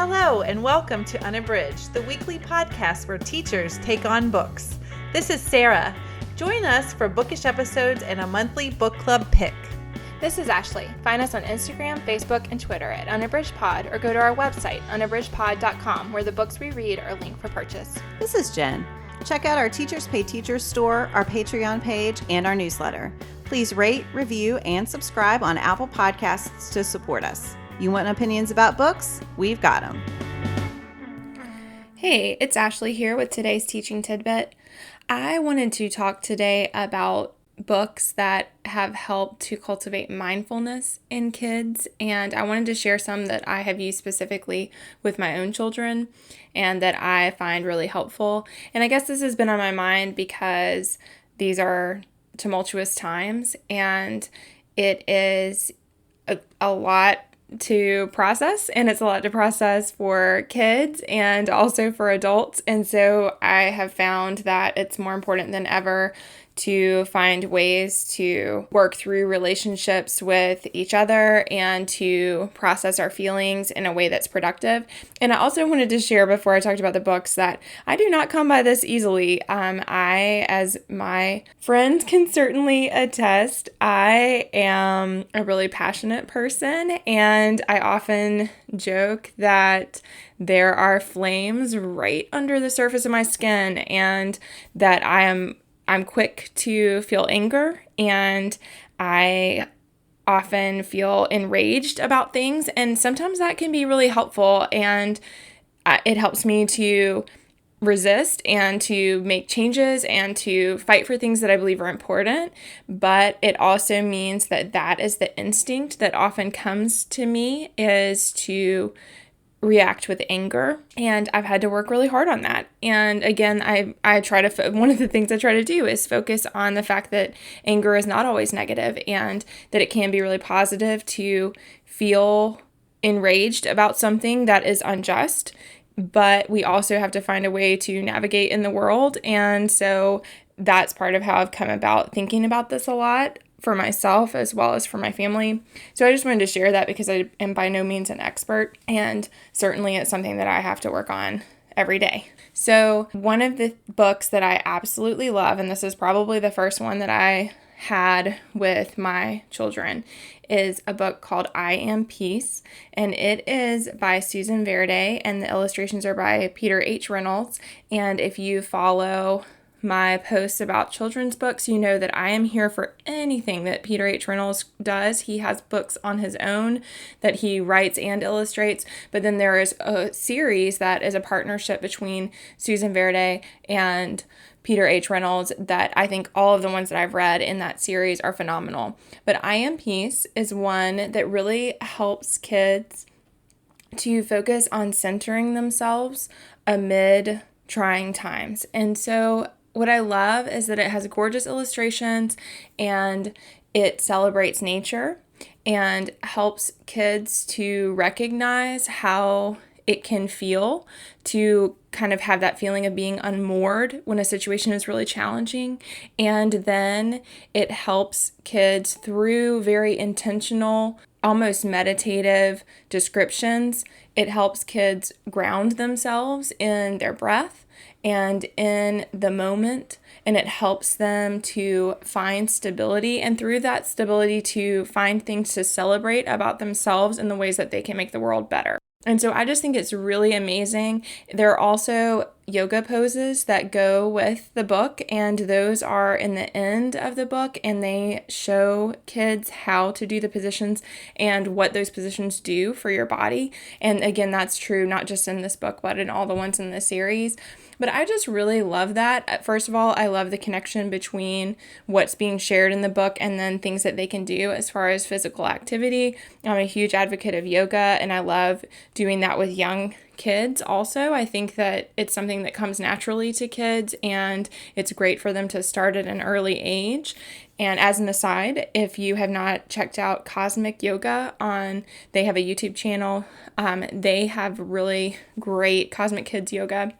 Hello and welcome to Unabridged, the weekly podcast where teachers take on books. This is Sarah. Join us for bookish episodes and a monthly book club pick. This is Ashley. Find us on Instagram, Facebook, and Twitter at UnabridgedPod or go to our website, unabridgedpod.com, where the books we read are linked for purchase. This is Jen. Check out our Teachers Pay Teachers store, our Patreon page, and our newsletter. Please rate, review, and subscribe on Apple Podcasts to support us. You want opinions about books? We've got them. Hey, it's Ashley here with today's teaching tidbit. I wanted to talk today about books that have helped to cultivate mindfulness in kids, and I wanted to share some that I have used specifically with my own children and that I find really helpful. And I guess this has been on my mind because these are tumultuous times and it is a lot to process, and it's a lot to process for kids and also for adults. And so I have found that it's more important than ever to find ways to work through relationships with each other and to process our feelings in a way that's productive. And I also wanted to share before I talked about the books that I do not come by this easily. I, as my friends can certainly attest, I am a really passionate person, and I often joke that there are flames right under the surface of my skin, and that I'm quick to feel anger, and I often feel enraged about things, and sometimes that can be really helpful, and it helps me to resist and to make changes and to fight for things that I believe are important. But it also means that that is the instinct that often comes to me, is to react with anger, and I've had to work really hard on that. And again, I try to, one of the things I try to do is focus on the fact that anger is not always negative, and that it can be really positive to feel enraged about something that is unjust, but we also have to find a way to navigate in the world. And so that's part of how I've come about thinking about this a lot for myself as well as for my family. So I just wanted to share that because I am by no means an expert, and certainly it's something that I have to work on every day. So one of the books that I absolutely love, and this is probably the first one that I had with my children, is a book called I Am Peace, and it is by Susan Verde, and the illustrations are by Peter H. Reynolds. And if you follow my posts about children's books, you know that I am here for anything that Peter H. Reynolds does. He has books on his own that he writes and illustrates, but then there is a series that is a partnership between Susan Verde and Peter H. Reynolds that I think all of the ones that I've read in that series are phenomenal. But I Am Peace is one that really helps kids to focus on centering themselves amid trying times. And so what I love is that it has gorgeous illustrations, and it celebrates nature and helps kids to recognize how it can feel to kind of have that feeling of being unmoored when a situation is really challenging. And then it helps kids through very intentional, almost meditative descriptions. It helps kids ground themselves in their breath and in the moment, and it helps them to find stability, and through that stability to find things to celebrate about themselves in the ways that they can make the world better. And so I just think it's really amazing. There are also yoga poses that go with the book, and those are in the end of the book, and they show kids how to do the positions and what those positions do for your body. And again, that's true not just in this book, but in all the ones in the series. But I just really love that. First of all, I love the connection between what's being shared in the book and then things that they can do as far as physical activity. I'm a huge advocate of yoga, and I love doing that with young kids also. I think that it's something that comes naturally to kids, and it's great for them to start at an early age. And as an aside, if you have not checked out Cosmic Yoga they have a YouTube channel. They have really great Cosmic Kids Yoga.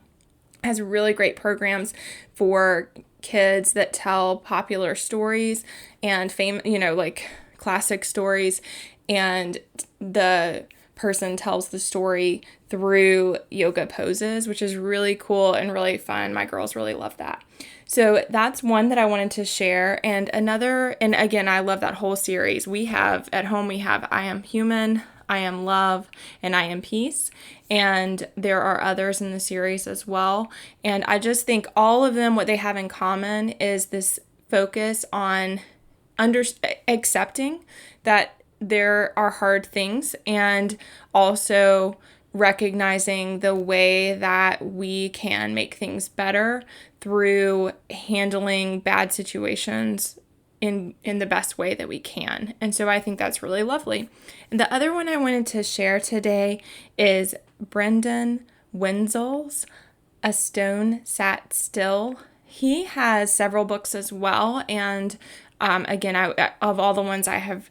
Has really great programs for kids that tell popular stories and like classic stories, and the person tells the story through yoga poses, which is really cool and really fun. My girls really love that. So that's one that I wanted to share. And another, and again, I love that whole series. We have at home, we have I Am Human, I Am Love, and I Am Peace. And there are others in the series as well. And I just think all of them, what they have in common is this focus on accepting that there are hard things, and also recognizing the way that we can make things better through handling bad situations in the best way that we can. And so I think that's really lovely. And the other one I wanted to share today is Brendan Wenzel's A Stone Sat Still. He has several books as well. And again, of all the ones I have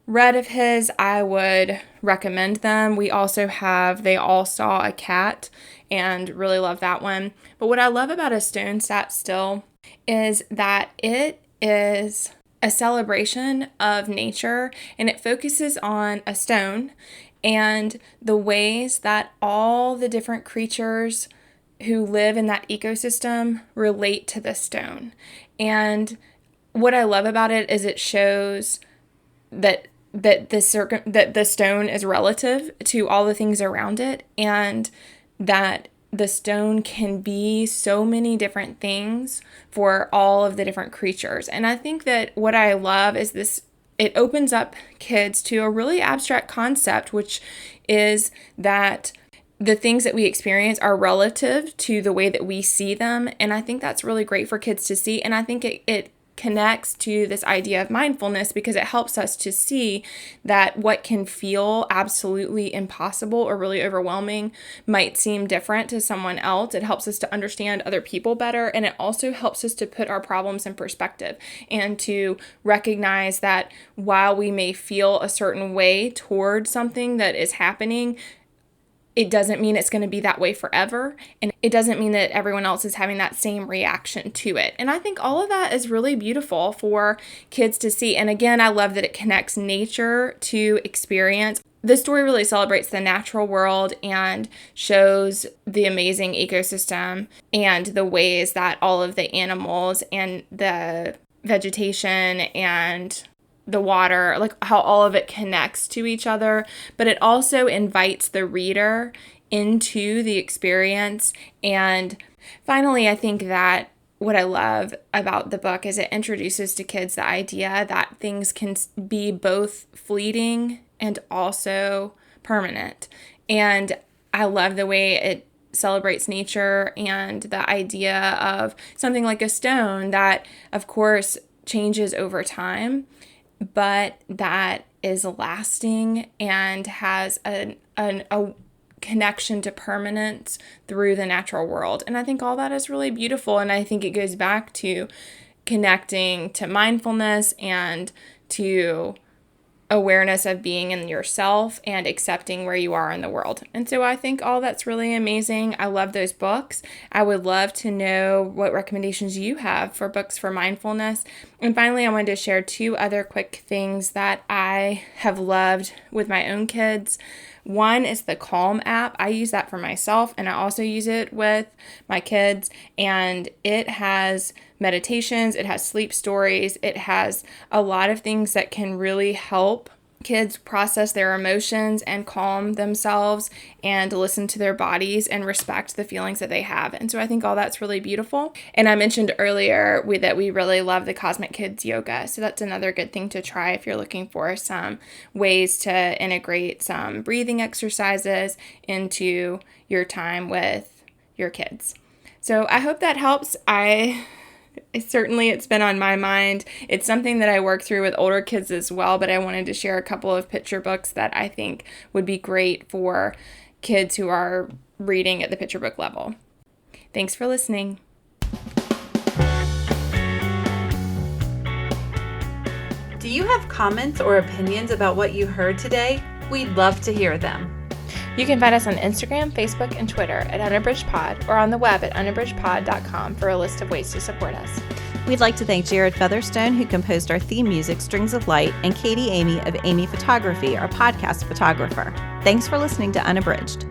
read of his, I would recommend them. We also have They All Saw a Cat, and really love that one. But what I love about A Stone Sat Still is that it is a celebration of nature, and it focuses on a stone and the ways that all the different creatures who live in that ecosystem relate to the stone. And what I love about it is it shows that the stone is relative to all the things around it, and that the stone can be so many different things for all of the different creatures. And I think that what I love is this, it opens up kids to a really abstract concept, which is that the things that we experience are relative to the way that we see them. And I think that's really great for kids to see. And I think it connects to this idea of mindfulness, because it helps us to see that what can feel absolutely impossible or really overwhelming might seem different to someone else. It helps us to understand other people better, and it also helps us to put our problems in perspective and to recognize that while we may feel a certain way toward something that is happening, it doesn't mean it's going to be that way forever. And it doesn't mean that everyone else is having that same reaction to it. And I think all of that is really beautiful for kids to see. And again, I love that it connects nature to experience. This story really celebrates the natural world and shows the amazing ecosystem and the ways that all of the animals and the vegetation and the water, like how all of it connects to each other, but it also invites the reader into the experience. And finally, I think that what I love about the book is it introduces to kids the idea that things can be both fleeting and also permanent. And I love the way it celebrates nature and the idea of something like a stone that, of course, changes over time, but that is lasting and has a connection to permanence through the natural world. And I think all that is really beautiful. And I think it goes back to connecting to mindfulness and to awareness of being in yourself and accepting where you are in the world. And so I think all that's really amazing. I love those books. I would love to know what recommendations you have for books for mindfulness. And finally, I wanted to share 2 other quick things that I have loved with my own kids. One is the Calm app. I use that for myself, and I also use it with my kids. And it has meditations, it has sleep stories, it has a lot of things that can really help kids process their emotions and calm themselves and listen to their bodies and respect the feelings that they have. And so I think all that's really beautiful. And I mentioned earlier that we really love the Cosmic Kids Yoga. So that's another good thing to try if you're looking for some ways to integrate some breathing exercises into your time with your kids. So I hope that helps. It's been on my mind. It's something that I work through with older kids as well, but I wanted to share a couple of picture books that I think would be great for kids who are reading at the picture book level. Thanks for listening. Do you have comments or opinions about what you heard today? We'd love to hear them. You can find us on Instagram, Facebook, and Twitter at Unabridged Pod, or on the web at unabridgedpod.com for a list of ways to support us. We'd like to thank Jared Featherstone, who composed our theme music, Strings of Light, and Katie Amy of Amy Photography, our podcast photographer. Thanks for listening to Unabridged.